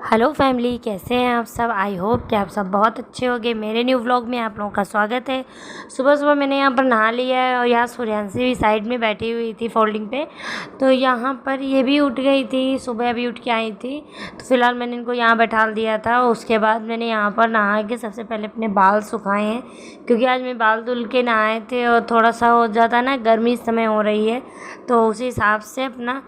Hello family, कैसे हैं आप सब। आई होप कि आप सब बहुत अच्छे होंगे। मेरे न्यू व्लॉग में आप लोगों का स्वागत है। सुबह सुबह मैंने यहाँ पर नहा लिया है और यहाँ सूर्यांशी भी साइड में बैठी हुई थी फोल्डिंग पे। तो यहाँ पर ये भी उठ गई थी, सुबह अभी उठ के आई थी। तो फिलहाल मैंने इनको यहाँ बैठा दिया था। उसके बाद मैंने यहाँ पर नहा के सबसे पहले अपने बाल सुखाए हैं, क्योंकि आज मैं बाल धुल के नहाए थे और थोड़ा सा हो जाता है ना, गर्मी इस समय हो रही है, तो उसी हिसाब से अपना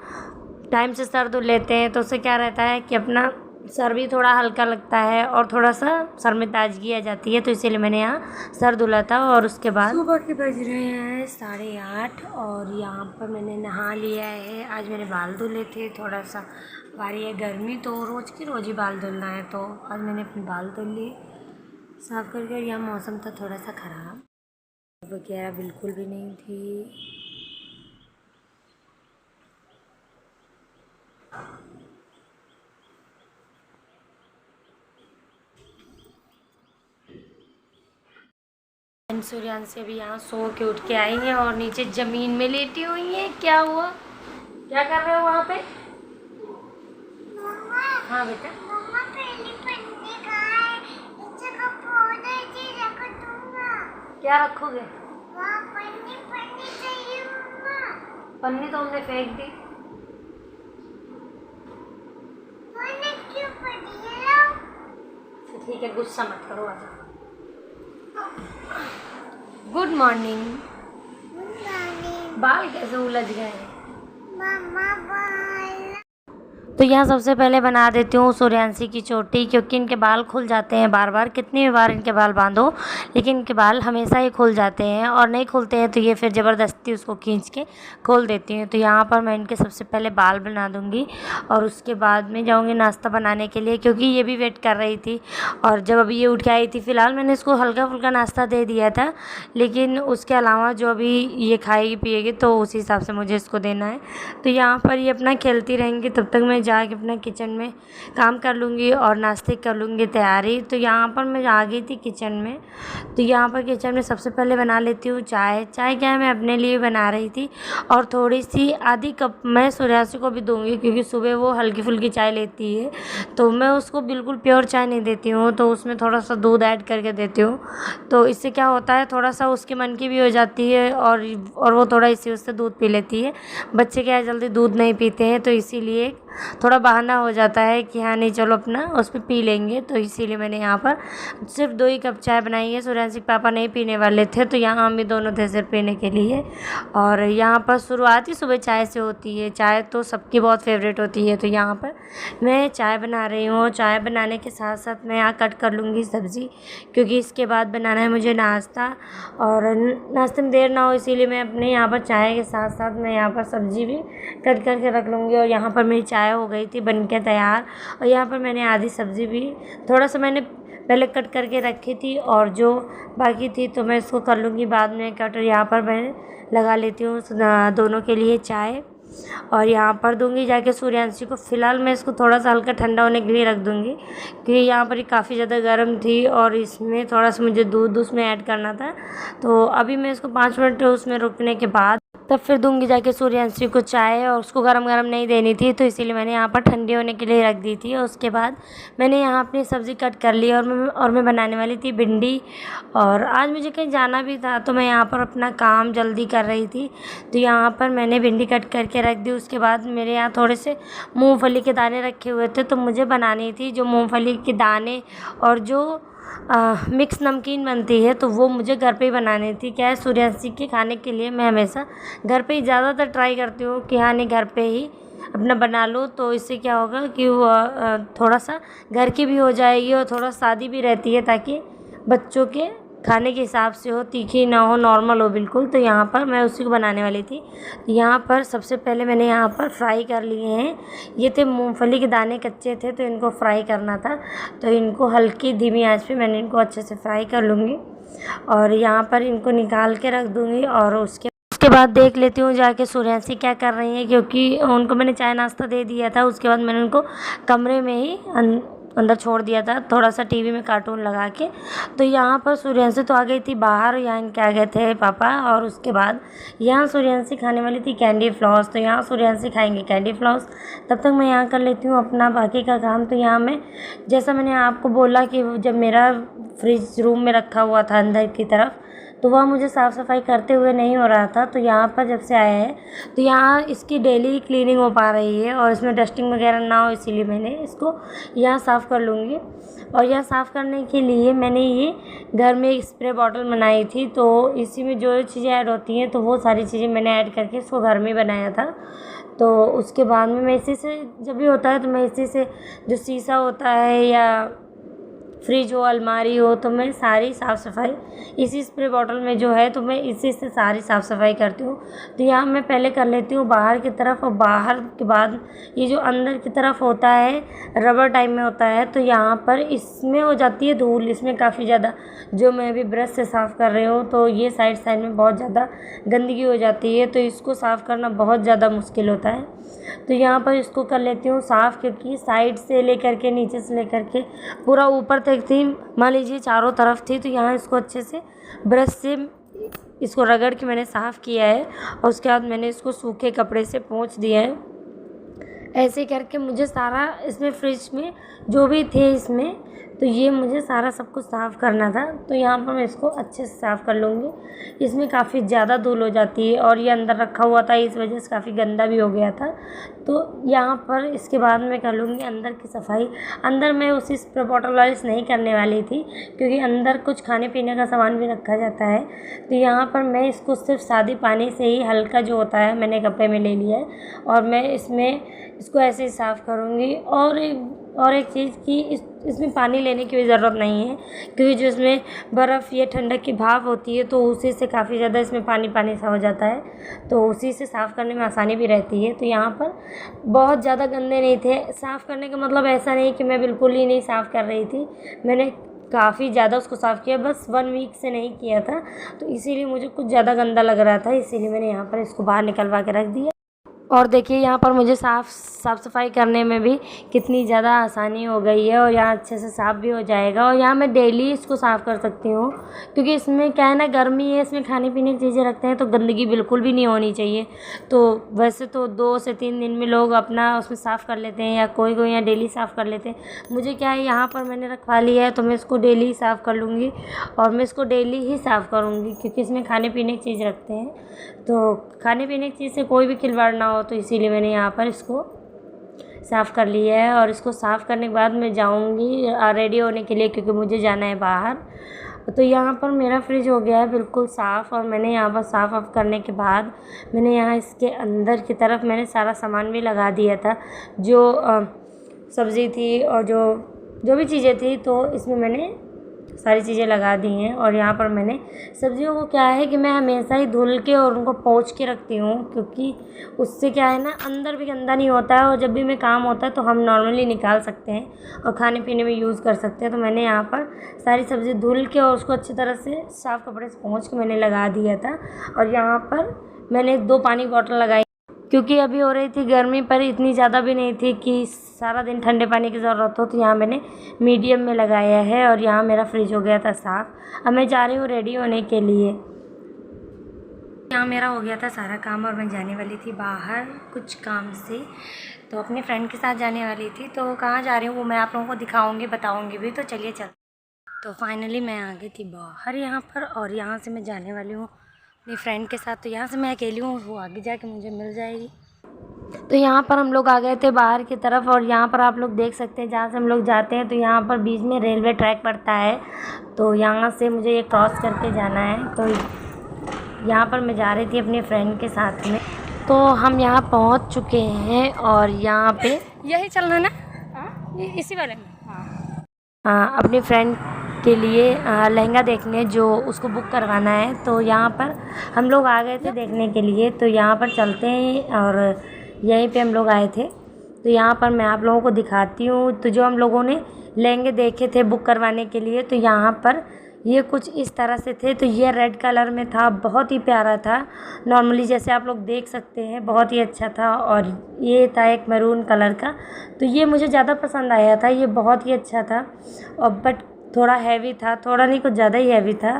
टाइम से सर धुल लेते हैं। तो उससे क्या रहता है कि अपना सर भी थोड़ा हल्का लगता है और थोड़ा सा सर में ताजगी आ जाती है। तो इसीलिए मैंने यहाँ सर धुला था। और उसके बाद सुबह के बज रहे हैं 8:30 और यहाँ पर मैंने नहा लिया है। आज मैंने बाल धुले थे, थोड़ा सा बारी है गर्मी, तो रोज़ की रोज़ ही बाल धुलना है। तो आज मैंने अपने बाल धुल लिए साफ़ करके। यहाँ मौसम था थोड़ा सा ख़राब, वगैरह बिल्कुल भी नहीं थी। सूर्यांशी अभी यहाँ सो के उठ के आई हैं और नीचे ज़मीन में लेटी हुई हैं। क्या हुआ, क्या कर रहे हो वहाँ पे? हाँ बेटा, क्या रखोगे? पन्नी तो हमने फेंक दी। ठीक है, गुस्सा मत करो। आजा। Good morning. बाल कैसे उलझ गए हैं? तो यहाँ सबसे पहले बना देती हूँ सूर्यांशी की चोटी, क्योंकि इनके बाल खुल जाते हैं बार बार। कितनी भी बार इनके बाल बांधो, लेकिन इनके बाल हमेशा ही खुल जाते हैं, और नहीं खुलते हैं तो ये फिर ज़बरदस्ती उसको खींच के खोल देती हूँ। तो यहाँ पर मैं इनके सबसे पहले बाल बना दूँगी और उसके बाद में जाऊँगी नाश्ता बनाने के लिए, क्योंकि ये भी वेट कर रही थी। और जब अभी ये उठ के आई थी, फ़िलहाल मैंने इसको हल्का फुल्का नाश्ता दे दिया था, लेकिन उसके अलावा जो अभी ये खाएगी पिएगी तो उसी हिसाब से मुझे इसको देना है। तो यहाँ पर ये अपना खेलती रहेंगी, तब तक मैं जाके अपना किचन में काम कर लूँगी और नाश्ते कर लूँगी तैयारी। तो यहाँ पर मैं आ गई थी किचन में। तो यहाँ पर किचन में सबसे पहले बना लेती हूँ चाय। क्या है, मैं अपने लिए बना रही थी, और थोड़ी सी आधी कप मैं सूर्यांशी को भी दूँगी, क्योंकि सुबह वो हल्की फुल्की चाय लेती है। तो मैं उसको बिल्कुल प्योर चाय नहीं देती हूँ, तो उसमें थोड़ा सा दूध ऐड करके देती हूँ। तो इससे क्या होता है, थोड़ा सा उसके मन की भी हो जाती है, और वो थोड़ा इसी उससे दूध पी लेती है। बच्चे क्या है, जल्दी दूध नहीं पीते हैं, तो इसीलिए थोड़ा बहाना हो जाता है कि हाँ नहीं चलो अपना उस पर पी लेंगे। तो इसीलिए मैंने यहाँ पर सिर्फ 2 ही कप चाय बनाई है। सूर्यांशी के पापा नहीं पीने वाले थे, तो यहाँ हम भी दोनों थे सिर्फ पीने के लिए। और यहाँ पर शुरुआत ही सुबह चाय से होती है। चाय तो सबकी बहुत फेवरेट होती है। तो यहाँ पर मैं चाय बना रही हूँ। चाय बनाने के साथ साथ मैं यहाँ कट कर लूँगी सब्ज़ी, क्योंकि इसके बाद बनाना है मुझे नाश्ता, और नाश्ते में देर ना हो, इसीलिए मैं अपने यहाँ पर चाय के साथ साथ मैं यहाँ पर सब्ज़ी भी कट करके रख लूँगी। और यहाँ पर मेरी चाय हो गई थी बन के तैयार। और यहाँ पर मैंने आधी सब्ज़ी भी थोड़ा सा मैंने पहले कट करके रखी थी, और जो बाकी थी तो मैं इसको कर लूँगी बाद में कट। और यहाँ पर मैं लगा लेती हूँ दोनों के लिए चाय, और यहाँ पर दूंगी जाके सूर्यांशी को। फ़िलहाल मैं इसको थोड़ा सा हल्का ठंडा होने के लिए रख दूंगी, क्योंकि यहाँ पर काफ़ी ज़्यादा गर्म थी, और इसमें थोड़ा सा मुझे दूध उसमें ऐड करना था। तो अभी मैं इसको 5 मिनट उसमें रुकने के बाद तब फिर दूंगी जाके सूर्यांशी को चाय। और उसको गरम गरम नहीं देनी थी, तो इसीलिए मैंने यहाँ पर ठंडी होने के लिए रख दी थी। और उसके बाद मैंने यहाँ अपनी सब्ज़ी कट कर ली, और मैं बनाने वाली थी भिंडी। और आज मुझे कहीं जाना भी था, तो मैं यहाँ पर अपना काम जल्दी कर रही थी। तो यहाँ पर मैंने भिंडी कट करके रख दी। उसके बाद मेरे यहाँ थोड़े से मूँगफली के दाने रखे हुए थे, तो मुझे बनानी थी जो मूँगफली के दाने और जो मिक्स नमकीन बनती है, तो वो मुझे घर पे ही बनानी थी। क्या है, सूर्यांशी के खाने के लिए मैं हमेशा घर पे ही ज़्यादातर ट्राई करती हूँ कि हाँ नहीं घर पे ही अपना बना लो। तो इससे क्या होगा कि वो थोड़ा सा घर की भी हो जाएगी और थोड़ा सादी भी रहती है, ताकि बच्चों के खाने के हिसाब से हो, तीखी ना हो, नॉर्मल हो बिल्कुल। तो यहाँ पर मैं उसी को बनाने वाली थी। यहाँ पर सबसे पहले मैंने यहाँ पर फ्राई कर लिए हैं। ये थे मूंगफली के दाने, कच्चे थे तो इनको फ्राई करना था। तो इनको हल्की धीमी आंच पे मैंने इनको अच्छे से फ्राई कर लूँगी, और यहाँ पर इनको निकाल के रख दूँगी। और उसके बाद देख लेती हूँ जाके सूर्यांशी क्या कर रही है, क्योंकि उनको मैंने चाय नाश्ता दे दिया था। उसके बाद मैंने उनको कमरे में ही अंदर छोड़ दिया था थोड़ा सा टीवी में कार्टून लगा के। तो यहाँ पर सूर्यांशी तो आ गई थी बाहर, यहाँ इनके आ गए थे पापा। और उसके बाद यहाँ सूर्यांशी खाने वाली थी कैंडी फ्लॉस, तो यहाँ सूर्यांशी खाएंगे कैंडी फ्लॉस। तब तक मैं यहाँ कर लेती हूँ अपना बाकी का काम। तो यहाँ मैं, जैसा मैंने आपको बोला कि जब मेरा फ्रिज रूम में रखा हुआ था अंदर की तरफ, तो वह मुझे साफ़ सफाई करते हुए नहीं हो रहा था। तो यहाँ पर जब से आया है तो यहाँ इसकी डेली क्लीनिंग हो पा रही है और इसमें डस्टिंग वगैरह ना हो, इसीलिए मैंने इसको यहाँ साफ़ कर लूँगी। और यह साफ़ करने के लिए मैंने ये घर में एक स्प्रे बॉटल बनाई थी, तो इसी में जो चीज़ें ऐड होती हैं तो वो सारी चीज़ें मैंने ऐड करके इसको घर में बनाया था। तो उसके बाद में मैं इसी से, जब भी होता है तो मैं इसी से, जो शीशा होता है या फ्रिज हो, अलमारी हो, तो मैं सारी साफ़ सफाई इसी स्प्रे बॉटल में जो है तो मैं इसी से सारी साफ़ सफाई करती हूँ। तो यहाँ मैं पहले कर लेती हूँ बाहर की तरफ, और बाहर के बाद ये जो अंदर की तरफ होता है रबर टाइप में होता है, तो यहाँ पर इसमें हो जाती है धूल, इसमें काफ़ी ज़्यादा, जो मैं अभी ब्रश से साफ़ कर रही हूँ तो ये साइड साइड में बहुत ज़्यादा गंदगी हो जाती है, तो इसको साफ़ करना बहुत ज़्यादा मुश्किल होता है। तो यहाँ पर इसको कर लेती हूँ साफ़, क्योंकि साइड से लेकर के, नीचे से लेकर के पूरा ऊपर तक थी, मान लीजिए चारों तरफ थी। तो यहाँ इसको अच्छे से ब्रश से इसको रगड़ के मैंने साफ़ किया है, और उसके बाद मैंने इसको सूखे कपड़े से पोंछ दिया है। ऐसे करके मुझे सारा इसमें फ्रिज में जो भी थे इसमें, तो ये मुझे सारा सब कुछ साफ़ करना था। तो यहाँ पर मैं इसको अच्छे से साफ़ कर लूँगी। इसमें काफ़ी ज़्यादा धूल हो जाती है और ये अंदर रखा हुआ था, इस वजह से काफ़ी गंदा भी हो गया था। तो यहाँ पर इसके बाद मैं कर लूँगी अंदर की सफाई। अंदर मैं उसी स्प्रे बॉटल वाली से नहीं करने वाली थी, क्योंकि अंदर कुछ खाने पीने का सामान भी रखा जाता है। तो यहाँ पर मैं इसको सिर्फ सादे पानी से ही, हल्का जो होता है, मैंने कपड़े में ले लिया है, और मैं इसको ऐसे ही साफ़ करूँगी। और एक चीज़ कि इसमें पानी लेने की भी ज़रूरत नहीं है, क्योंकि जो इसमें बर्फ़ या ठंडक की भाप होती है तो उसी से काफ़ी ज़्यादा इसमें पानी पानी सा हो जाता है, तो उसी से साफ़ करने में आसानी भी रहती है। तो यहाँ पर बहुत ज़्यादा गंदे नहीं थे। साफ़ करने का मतलब ऐसा नहीं कि मैं बिल्कुल ही नहीं साफ़ कर रही थी, मैंने काफ़ी ज़्यादा उसको साफ़ किया, बस 1 वीक से नहीं किया था, तो इसीलिए मुझे कुछ ज़्यादा गंदा लग रहा था, इसीलिए मैंने यहाँ पर इसको बाहर निकलवा के रख दिया। और देखिए यहाँ पर मुझे साफ़ सफाई करने में भी कितनी ज़्यादा आसानी हो गई है, और यहाँ अच्छे से साफ़ भी हो जाएगा। और यहाँ मैं डेली इसको साफ़ कर सकती हूँ, क्योंकि इसमें क्या है ना, गर्मी है, इसमें खाने पीने की चीज़ें रखते हैं तो गंदगी बिल्कुल भी नहीं होनी चाहिए। तो वैसे तो 2 से 3 दिन में लोग अपना उसमें साफ़ कर लेते हैं, या कोई कोई यहाँ डेली साफ़ कर लेते हैं। मुझे क्या है, यहाँ पर मैंने रखवा लिया है तो मैं इसको डेली साफ़ कर लूँगी, और मैं इसको डेली ही साफ़ करूँगी, क्योंकि इसमें खाने पीने की चीज़ रखते हैं, तो खाने पीने की चीज़ से कोई भी खिलवाड़ ना हो, तो इसीलिए मैंने यहाँ पर इसको साफ़ कर लिया है। और इसको साफ़ करने के बाद मैं जाऊँगी रेडी होने के लिए, क्योंकि मुझे जाना है बाहर। तो यहाँ पर मेरा फ्रिज हो गया है बिल्कुल साफ़, और मैंने यहाँ पर साफ़ करने के बाद मैंने यहाँ इसके अंदर की तरफ मैंने सारा सामान भी लगा दिया था, जो सब्ज़ी थी और जो भी चीज़ें थी, तो इसमें मैंने सारी चीज़ें लगा दी हैं। और यहाँ पर मैंने सब्जियों को क्या है कि मैं हमेशा ही धुल के और उनको पोंछ के रखती हूँ, क्योंकि उससे क्या है ना, अंदर भी गंदा नहीं होता है, और जब भी मैं काम होता है तो हम नॉर्मली निकाल सकते हैं और खाने पीने में यूज़ कर सकते हैं। तो मैंने यहाँ पर सारी सब्ज़ी धुल के और उसको अच्छी तरह से साफ़ कपड़े से पोंछ के मैंने लगा दिया था। और यहाँ पर मैंने 2 पानी की बॉटल लगाई, क्योंकि अभी हो रही थी गर्मी, पर इतनी ज़्यादा भी नहीं थी कि सारा दिन ठंडे पानी की ज़रूरत हो। तो यहाँ मैंने मीडियम में लगाया है, और यहाँ मेरा फ्रिज हो गया था साफ़। अब मैं जा रही हूँ रेडी होने के लिए। यहाँ मेरा हो गया था सारा काम, और मैं जाने वाली थी बाहर कुछ काम से, तो अपने फ्रेंड के साथ जाने वाली थी। तो कहाँ जा रही हूँ वो मैं आप लोगों को दिखाऊँगी, बताऊँगी भी, तो चलिए चल। तो फाइनली मैं आ गई थी बाहर यहाँ पर, और यहाँ से मैं जाने वाली हूँ अपनी फ्रेंड के साथ। तो यहाँ से मैं अकेली हूँ, वो आगे जाके मुझे मिल जाएगी। तो यहाँ पर हम लोग आ गए थे बाहर की तरफ, और यहाँ पर आप लोग देख सकते हैं जहाँ से हम लोग जाते हैं, तो यहाँ पर बीच में रेलवे ट्रैक पड़ता है, तो यहाँ से मुझे ये क्रॉस करके जाना है। तो यहाँ पर मैं जा रही थी अपनी फ्रेंड के साथ में। तो हम यहाँ पहुँच चुके हैं, और यहाँ पे यही चलना ना, इसी वाले में, हाँ, अपनी फ्रेंड के लिए लहंगा देखने, जो उसको बुक करवाना है। तो यहाँ पर हम लोग आ गए थे देखने के लिए, तो यहाँ पर चलते हैं, और यहीं पे हम लोग आए थे। तो यहाँ पर मैं आप लोगों को दिखाती हूँ। तो जो हम लोगों ने लहंगे देखे थे बुक करवाने के लिए, तो यहाँ पर ये कुछ इस तरह से थे। तो ये रेड कलर में था, बहुत ही प्यारा था। नॉर्मली जैसे आप लोग देख सकते हैं, बहुत ही अच्छा था। और ये था एक मैरून कलर का, तो ये मुझे ज़्यादा पसंद आया था, ये बहुत ही अच्छा था। और बट थोड़ा हैवी था, थोड़ा नहीं कुछ ज़्यादा ही हैवी था।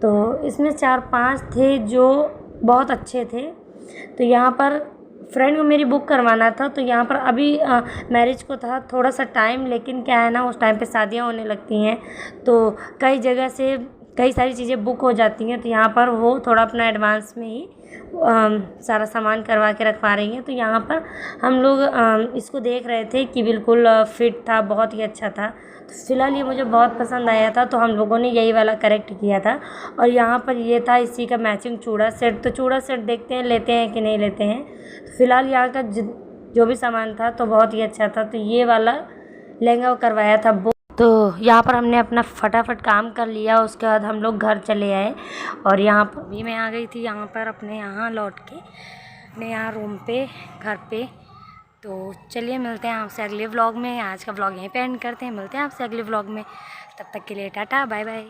तो इसमें 4-5 थे जो बहुत अच्छे थे। तो यहाँ पर फ्रेंड को मेरी बुक करवाना था, तो यहाँ पर अभी मैरिज को था थोड़ा सा टाइम, लेकिन क्या है ना, उस टाइम पे शादियाँ होने लगती हैं, तो कई जगह से कई सारी चीज़ें बुक हो जाती हैं। तो यहाँ पर वो थोड़ा अपना एडवांस में ही सारा सामान करवा के रखवा रही हैं। तो यहाँ पर हम लोग इसको देख रहे थे कि बिल्कुल फिट था, बहुत ही अच्छा था। तो फ़िलहाल ये मुझे बहुत पसंद आया था, तो हम लोगों ने यही वाला करेक्ट किया था। और यहाँ पर ये था इसी का मैचिंग चूड़ा सेट। तो चूड़ा सेट देखते हैं लेते हैं कि नहीं लेते हैं। तो फ़िलहाल यहाँ का जो भी सामान था तो बहुत ही अच्छा था। तो ये वाला लहंगा करवाया था बुक। तो यहाँ पर हमने अपना फटाफट काम कर लिया, उसके बाद हम लोग घर चले आए। और यहाँ पर भी मैं आ गई थी यहाँ पर अपने यहाँ लौट के, अपने यहाँ रूम पे, घर पे। तो चलिए मिलते हैं आपसे अगले व्लॉग में। आज का व्लॉग यहीं पे एंड करते हैं, मिलते हैं आपसे अगले व्लॉग में। तब तक के लिए टाटा बाय बाय।